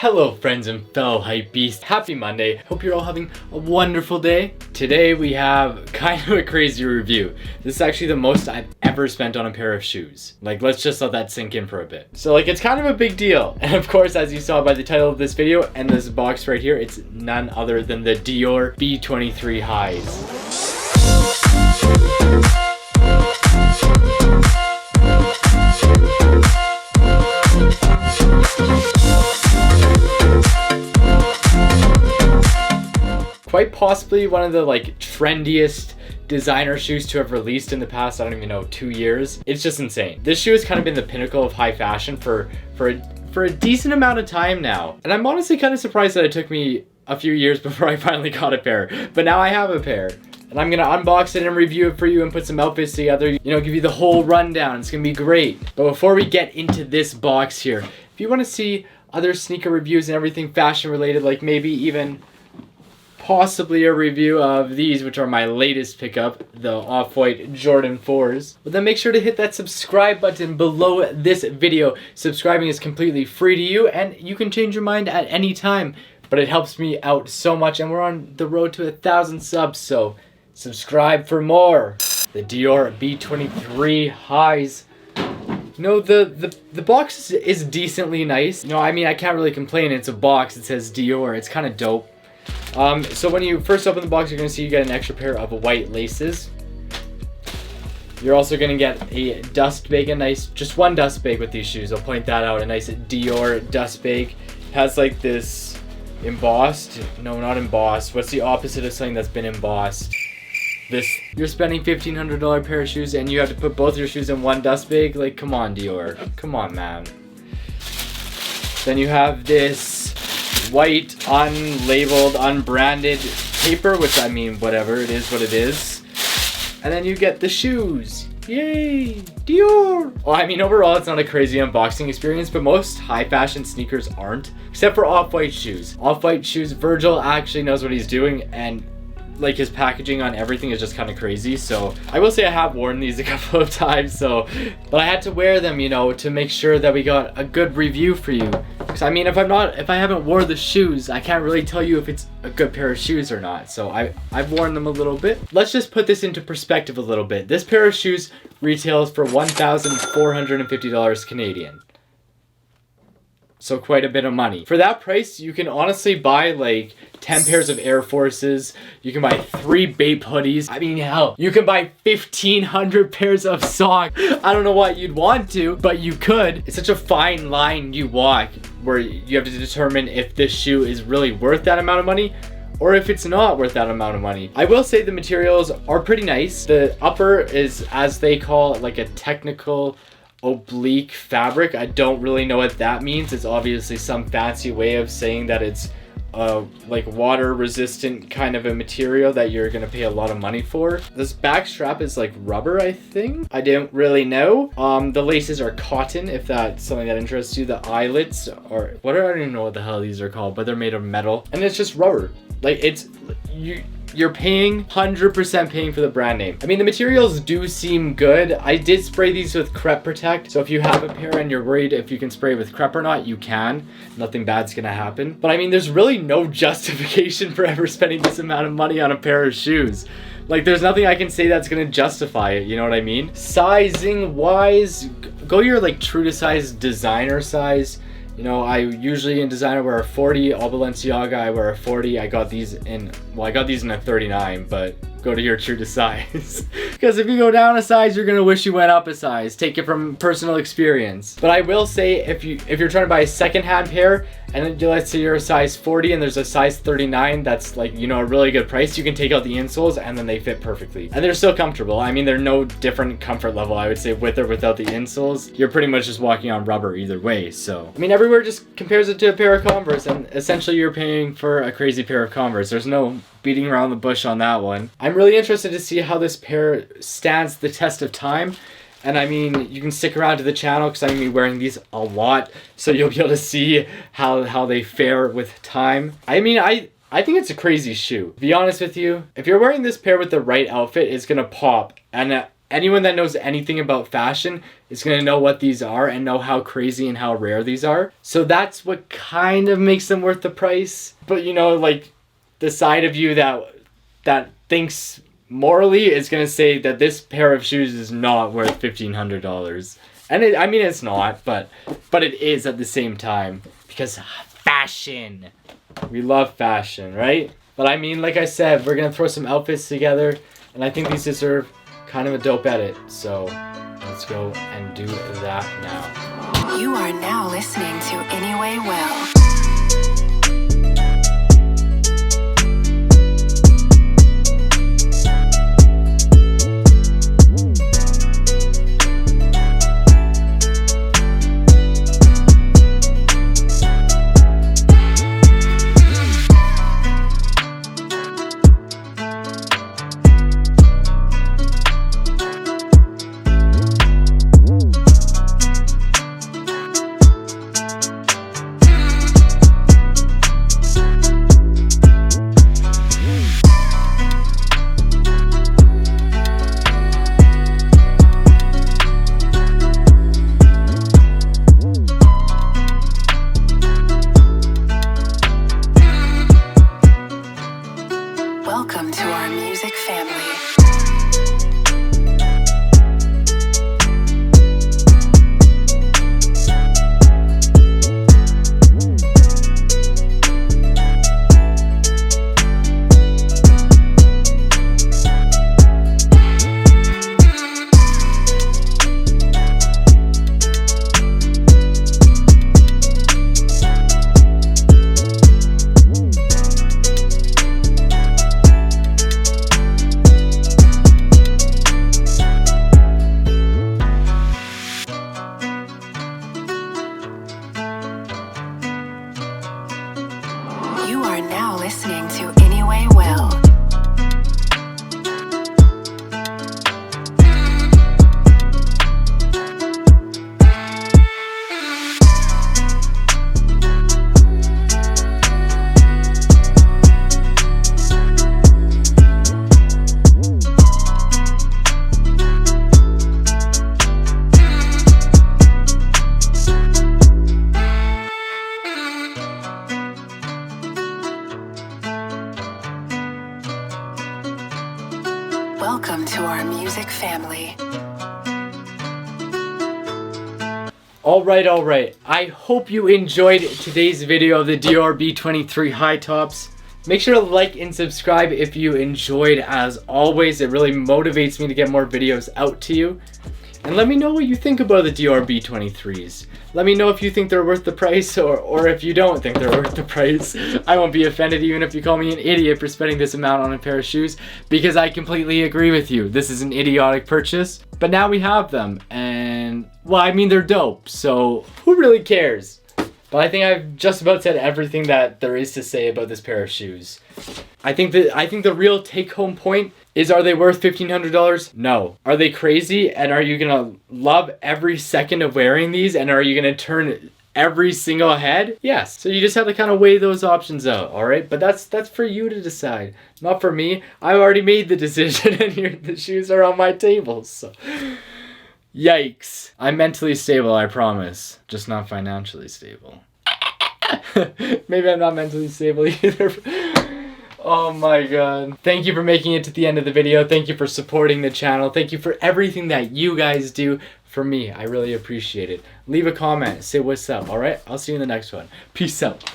Hello friends and fellow hype beasts, happy Monday. Hope you're all having a wonderful day. Today we have kind of a crazy review. This is actually the most I've ever spent on a pair of shoes. Like, let's just let that sink in for a bit. So like, it's kind of a big deal. And of course, as you saw by the title of this video and this box right here, it's none other than the Dior B23 highs. Quite possibly one of the trendiest designer shoes to have released in the past, I don't even know, 2 years. It's just insane. This shoe has kind of been the pinnacle of high fashion for a decent amount of time now. And I'm honestly kind of surprised that it took me a few years before I finally got a pair. But now I have a pair. And I'm gonna unbox it and review it for you and put some outfits together, you know, give you the whole rundown. It's gonna be great. But before we get into this box here, if you want to see other sneaker reviews and everything fashion related, like maybe even possibly a review of these, which are my latest pickup, the off-white Jordan 4s. But then make sure to hit that subscribe button below this video. Subscribing is completely free to you and you can change your mind at any time. But it helps me out so much and we're on the road to 1,000 subs, so subscribe for more. The Dior B23 highs. You know, the box is decently nice. You know, I mean, I can't really complain. It's a box. It says Dior. It's kind of dope. So when you first open the box, you're going to see you get an extra pair of white laces. You're also going to get a dust bag, a nice, just one dust bag with these shoes. I'll point that out. A nice Dior dust bag. Has like this embossed, no, not embossed. What's the opposite of something that's been embossed? This. You're spending $1,500 pair of shoes and you have to put both your shoes in one dust bag? Like, come on, Dior. Come on, man. Then you have this white, unlabeled, unbranded paper, which I mean, whatever, it is what it is. And then you get the shoes. Yay, Dior! Well, I mean, overall, it's not a crazy unboxing experience, but most high fashion sneakers aren't, except for off-white shoes. Off-white shoes, Virgil actually knows what he's doing, and like his packaging on everything is just kind of crazy. So I will say I have worn these a couple of times, but I had to wear them, you know, to make sure that we got a good review for you. Because I mean, if I haven't worn the shoes, I can't really tell you if it's a good pair of shoes or not. So I've worn them a little bit. Let's just put this into perspective a little bit. This pair of shoes retails for $1,450 Canadian. So quite a bit of money. For that price, you can honestly buy like 10 pairs of Air Forces. You can buy 3 Bape hoodies. I mean, hell, you can buy 1,500 pairs of socks. I don't know what you'd want to, but you could. It's such a fine line you walk where you have to determine if this shoe is really worth that amount of money or if it's not worth that amount of money. I will say the materials are pretty nice. The upper is, as they call it, like a technical oblique fabric. I don't really know what that means. It's obviously some fancy way of saying that it's like water resistant kind of a material that you're gonna pay a lot of money for. This back strap is like rubber, I think. I didn't really know. The laces are cotton, if that's something that interests you. The eyelets are, I don't even know what the hell these are called, but they're made of metal and it's just rubber. Like, it's, you're paying 100% paying for the brand name. I mean, the materials do seem good. I did spray these with Crepe Protect, so if you have a pair and you're worried if you can spray with Crepe or not, you can. Nothing bad's gonna happen. But I mean, there's really no justification for ever spending this amount of money on a pair of shoes. Like, there's nothing I can say that's gonna justify it, you know what I mean? Sizing wise, go your like true to size designer size. You know, I usually in designer wear a 40, all Balenciaga I wear a 40. I got these in a 39, but go to your true to size. Because if you go down a size, you're gonna wish you went up a size. Take it from personal experience. But I will say, if you're trying to buy a secondhand pair, and then let's say you're a size 40 and there's a size 39 that's like, you know, a really good price, you can take out the insoles and then they fit perfectly. And they're still comfortable. I mean, they're no different comfort level, I would say, with or without the insoles. You're pretty much just walking on rubber either way, so. I mean, everywhere just compares it to a pair of Converse, and essentially you're paying for a crazy pair of Converse. There's no beating around the bush on that one. I'm really interested to see how this pair stands the test of time. And I mean, you can stick around to the channel because I'm going to be wearing these a lot. So you'll be able to see how they fare with time. I mean, I think it's a crazy shoe. To be honest with you, if you're wearing this pair with the right outfit, it's going to pop. And anyone that knows anything about fashion is going to know what these are and know how crazy and how rare these are. So that's what kind of makes them worth the price. But you know, like, the side of you that thinks morally is going to say that this pair of shoes is not worth $1,500. And I mean, it's not, but it is at the same time, because fashion. We love fashion, right? But I mean, like I said, we're going to throw some outfits together, and I think these deserve kind of a dope edit. So let's go and do that now. You are now listening to Anyway Well. Welcome to our music family. You are now listening to Anyway Well. Welcome to our music family. Alright. I hope you enjoyed today's video of the Dior B23 high tops. Make sure to like and subscribe if you enjoyed. As always, it really motivates me to get more videos out to you. And let me know what you think about the Dior B23s. Let me know if you think they're worth the price or if you don't think they're worth the price. I won't be offended even if you call me an idiot for spending this amount on a pair of shoes, because I completely agree with you. This is an idiotic purchase, but now we have them, and well, I mean, they're dope, so who really cares? But I think I've just about said everything that there is to say about this pair of shoes. I think the real take-home point is, are they worth $1,500? No. Are they crazy? And are you gonna love every second of wearing these? And are you gonna turn every single head? Yes. So you just have to kind of weigh those options out, all right? But that's for you to decide, not for me. I've already made the decision, and here the shoes are on my table. So, yikes. I'm mentally stable, I promise. Just not financially stable. Maybe I'm not mentally stable either. Oh my god. Thank you for making it to the end of the video. Thank you for supporting the channel. Thank you for everything that you guys do for me. I really appreciate it. Leave a comment. Say what's up, alright? I'll see you in the next one. Peace out.